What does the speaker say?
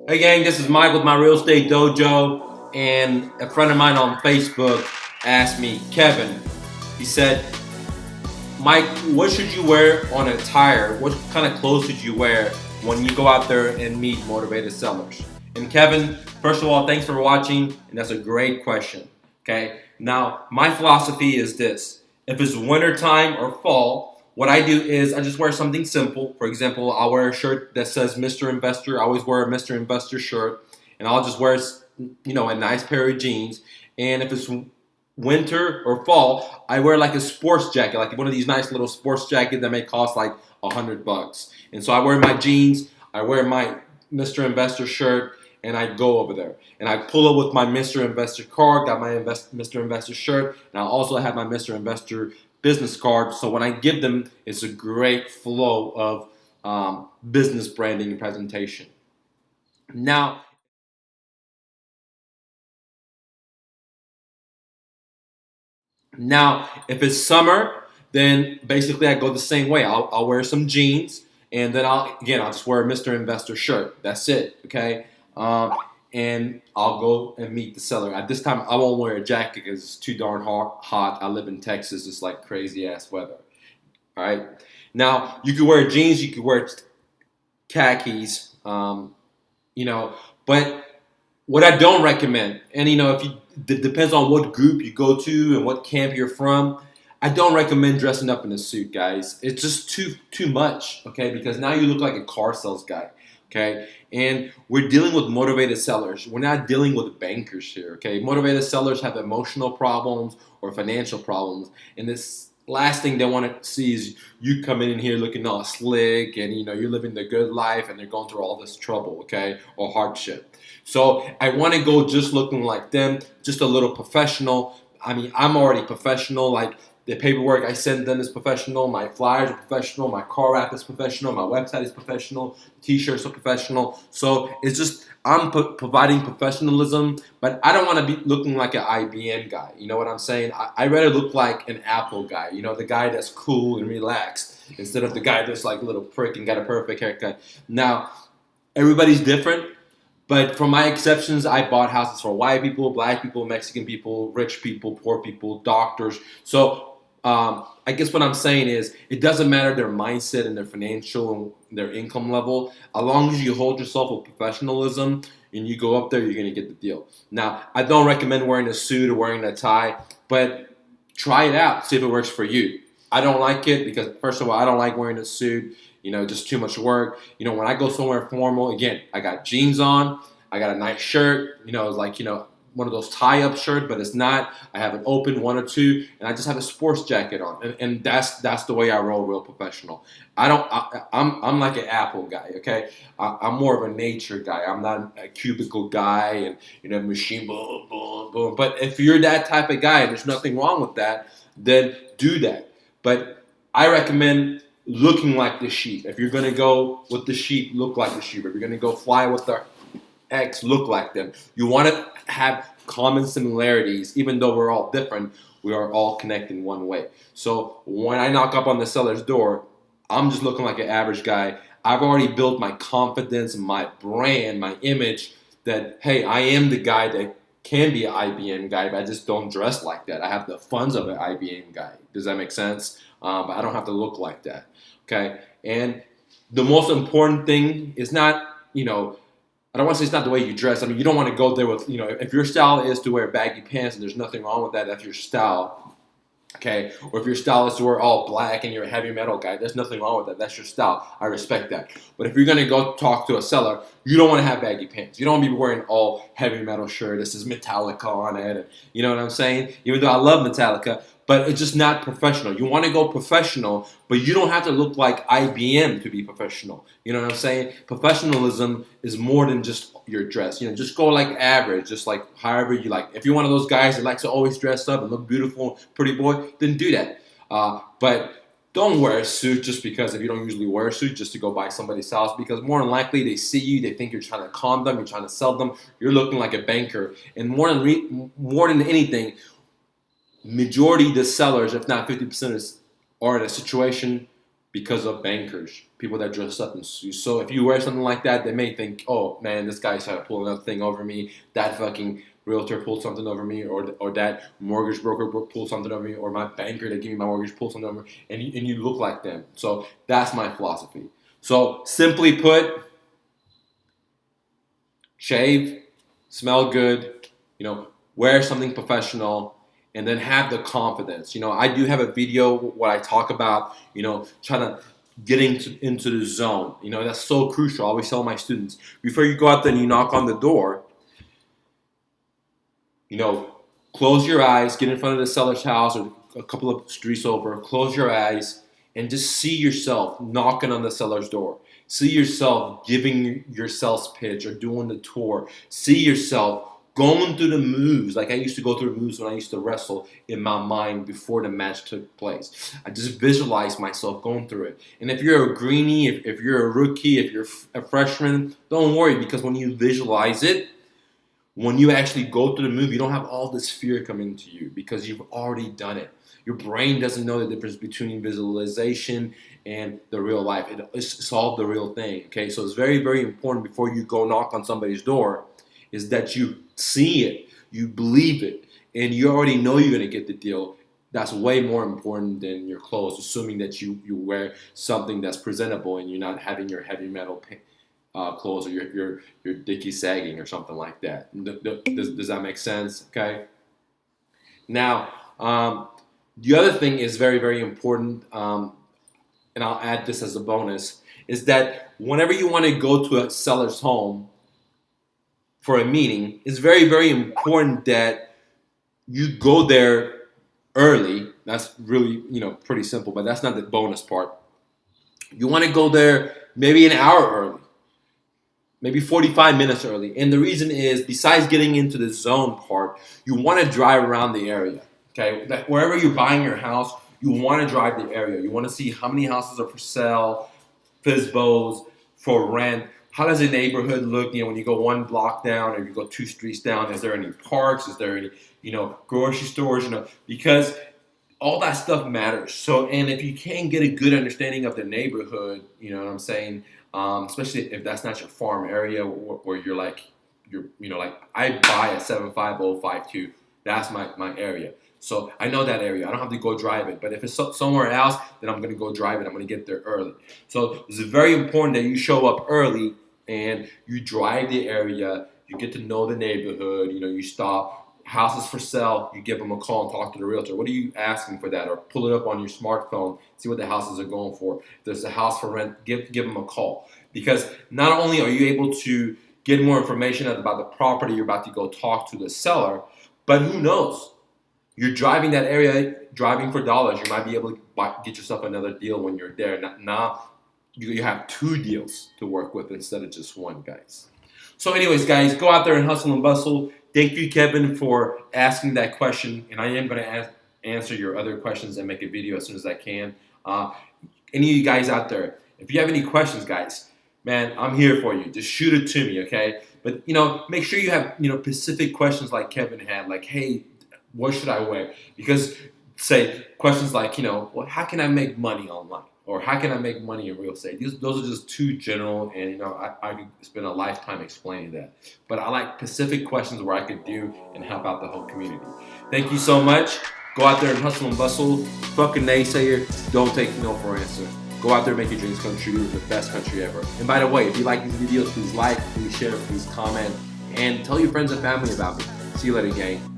Hey gang, this is Mike with my real estate dojo, and a friend of mine on Facebook asked me, Kevin, he said, Mike, what should you wear on Attire? What kind of clothes should you wear when you go out there and meet motivated sellers? And Kevin, first of all, thanks for watching, and that's a great question. Okay, now my philosophy is this: if it's winter time or fall, what I do is I just wear something simple. For example, I'll wear a shirt that says Mr. Investor. I always wear a Mr. Investor shirt, and I'll just wear, a nice pair of jeans. And if it's winter or fall, I wear like a sports jacket, like one of these nice little sports jackets that may cost like $100. And so I wear my jeans, I wear my Mr. Investor shirt, and I go over there. And I pull up with my Mr. Investor card, got my Mr. Investor shirt, and I also have my Mr. Investor business card. So when I give them, it's a great flow of business branding and presentation. Now, if it's summer, then basically I go the same way. I'll wear some jeans, and then I'll just wear a Mr. Investor shirt. That's it, okay? And I'll go and meet the seller. At this time, I won't wear a jacket because it's too darn hot. I live in Texas. It's like crazy ass weather. All right. Now you could wear jeans. You could wear khakis. But what I don't recommend, and if you depends on what group you go to and what camp you're from, I don't recommend dressing up in a suit, guys. It's just too much, okay? Because now you look like a car sales guy, okay? And we're dealing with motivated sellers. We're not dealing with bankers here, okay? Motivated sellers have emotional problems or financial problems, and this last thing they want to see is you coming in here looking all slick and you're living the good life and they're going through all this trouble, okay, or hardship. So I want to go just looking like them, just a little professional. I mean, I'm already professional. Like the paperwork I send them is professional. My flyers are professional. My car wrap is professional. My website is professional. T-shirts are professional. So it's just I'm providing professionalism, but I don't want to be looking like an IBM guy. You know what I'm saying? I rather look like an Apple guy. The guy that's cool and relaxed instead of the guy that's like a little prick and got a perfect haircut. Now, everybody's different. But from my exceptions, I bought houses for white people, black people, Mexican people, rich people, poor people, doctors. So I guess what I'm saying is it doesn't matter their mindset and their financial and their income level. As long as you hold yourself with professionalism and you go up there, you're going to get the deal. Now, I don't recommend wearing a suit or wearing a tie, but try it out. See if it works for you. I don't like it because, first of all, I don't like wearing a suit. Just too much work. When I go somewhere formal, again, I got jeans on, I got a nice shirt, it's like, one of those tie-up shirts, but it's not. I have an open one or two, and I just have a sports jacket on, and that's the way I roll, real professional. I'm like an Apple guy, okay? I'm more of a nature guy. I'm not a cubicle guy and machine boom, boom, boom. But if you're that type of guy, and there's nothing wrong with that, then do that. But I recommend looking like the sheep. If you're gonna go with the sheep, look like the sheep. If you're gonna go fly with the X, look like them. You want to have common similarities, even though we're all different. We are all connected in one way. So when I knock up on the seller's door, I'm just looking like an average guy. I've already built my confidence, my brand, my image that, hey, I am the guy that can be an IBM guy, but I just don't dress like that. I have the funds of an IBM guy. Does that make sense? But I don't have to look like that. Okay? And the most important thing is not, I don't want to say it's not the way you dress. I mean, you don't want to go there with, if your style is to wear baggy pants, and there's nothing wrong with that, that's your style, okay? Or if your style is to wear all black and you're a heavy metal guy, there's nothing wrong with that. That's your style. I respect that. But if you're going to go talk to a seller, you don't want to have baggy pants. You don't want to be wearing all heavy metal shirt. This is Metallica on it. And you know what I'm saying? Even though I love Metallica, but it's just not professional. You want to go professional, but you don't have to look like IBM to be professional. You know what I'm saying? Professionalism is more than just your dress. Just go like average, just like however you like. If you're one of those guys that likes to always dress up and look beautiful, pretty boy, then do that. But don't wear a suit just because if you don't usually wear a suit just to go by somebody's house, because more than likely they see you, they think you're trying to con them, you're trying to sell them, you're looking like a banker. And more than anything, majority of the sellers, if not 50%, are in a situation because of bankers, people that dress up in suits. So if you wear something like that, they may think, oh man, this guy's trying to pull another thing over me. That fucking realtor pulled something over me, or that mortgage broker pulled something over me, or my banker that gave me my mortgage pulled something over me, and you look like them. So that's my philosophy. So simply put, shave, smell good, wear something professional, and then have the confidence. I do have a video where I talk about, trying to get into the zone. That's so crucial. I always tell my students, before you go out there and you knock on the door, close your eyes, get in front of the seller's house or a couple of streets over, close your eyes, and just see yourself knocking on the seller's door. See yourself giving your sales pitch or doing the tour. See yourself going through the moves. Like I used to go through moves when I used to wrestle in my mind before the match took place. I just visualize myself going through it. And if you're a greenie, if you're a rookie, if you're a freshman, don't worry, because when you visualize it, when you actually go through the move, you don't have all this fear coming to you because you've already done it. Your brain doesn't know the difference between visualization and the real life. It's all the real thing, okay? So it's very, very important before you go knock on somebody's door is that you see it, you believe it, and you already know you're going to get the deal. That's way more important than your clothes, assuming that you wear something that's presentable and you're not having your heavy metal clothes or your dicky sagging or something like that. Does that make sense? Okay. Now, the other thing is very, very important, and I'll add this as a bonus, is that whenever you want to go to a seller's home for a meeting, it's very, very important that you go there early. That's really, pretty simple, but that's not the bonus part. You want to go there maybe an hour early. Maybe 45 minutes early. And the reason is, besides getting into the zone part, you want to drive around the area. Okay? Wherever you're buying your house, you want to drive the area. You want to see how many houses are for sale, FSBOs, for rent. How does the neighborhood look? When you go one block down or you go 2 streets down, is there any parks? Is there any, grocery stores? Because all that stuff matters. So, and if you can't get a good understanding of the neighborhood, you know what I'm saying? Especially if that's not your farm area, where you're like I buy a 75052. That's my area. So I know that area. I don't have to go drive it. But if it's somewhere else, then I'm going to go drive it. I'm going to get there early. So it's very important that you show up early and you drive the area. You get to know the neighborhood. You stop. Houses for sale, you give them a call and talk to the realtor. What are you asking for that? Or pull it up on your smartphone, see what the houses are going for. If there's a house for rent, give them a call. Because not only are you able to get more information about the property you're about to go talk to the seller, but who knows? You're driving that area, driving for dollars. You might be able to get yourself another deal when you're there. Now you have 2 deals to work with instead of just one, guys. So anyways, guys, go out there and hustle and bustle. Thank you, Kevin, for asking that question, and I am going to answer your other questions and make a video as soon as I can. Any of you guys out there, if you have any questions, guys, man, I'm here for you. Just shoot it to me, okay? But, make sure you have, specific questions like Kevin had, like, hey, what should I wear? Because, say, questions like, well, how can I make money online? Or how can I make money in real estate? Those are just too general, and I could spend a lifetime explaining that. But I like specific questions where I could do and help out the whole community. Thank you so much. Go out there and hustle and bustle. Fucking naysayer, don't take no for an answer. Go out there and make your dreams come true. The best country ever. And by the way, if you like these videos, please like, please share, please comment, and tell your friends and family about me. See you later, gang.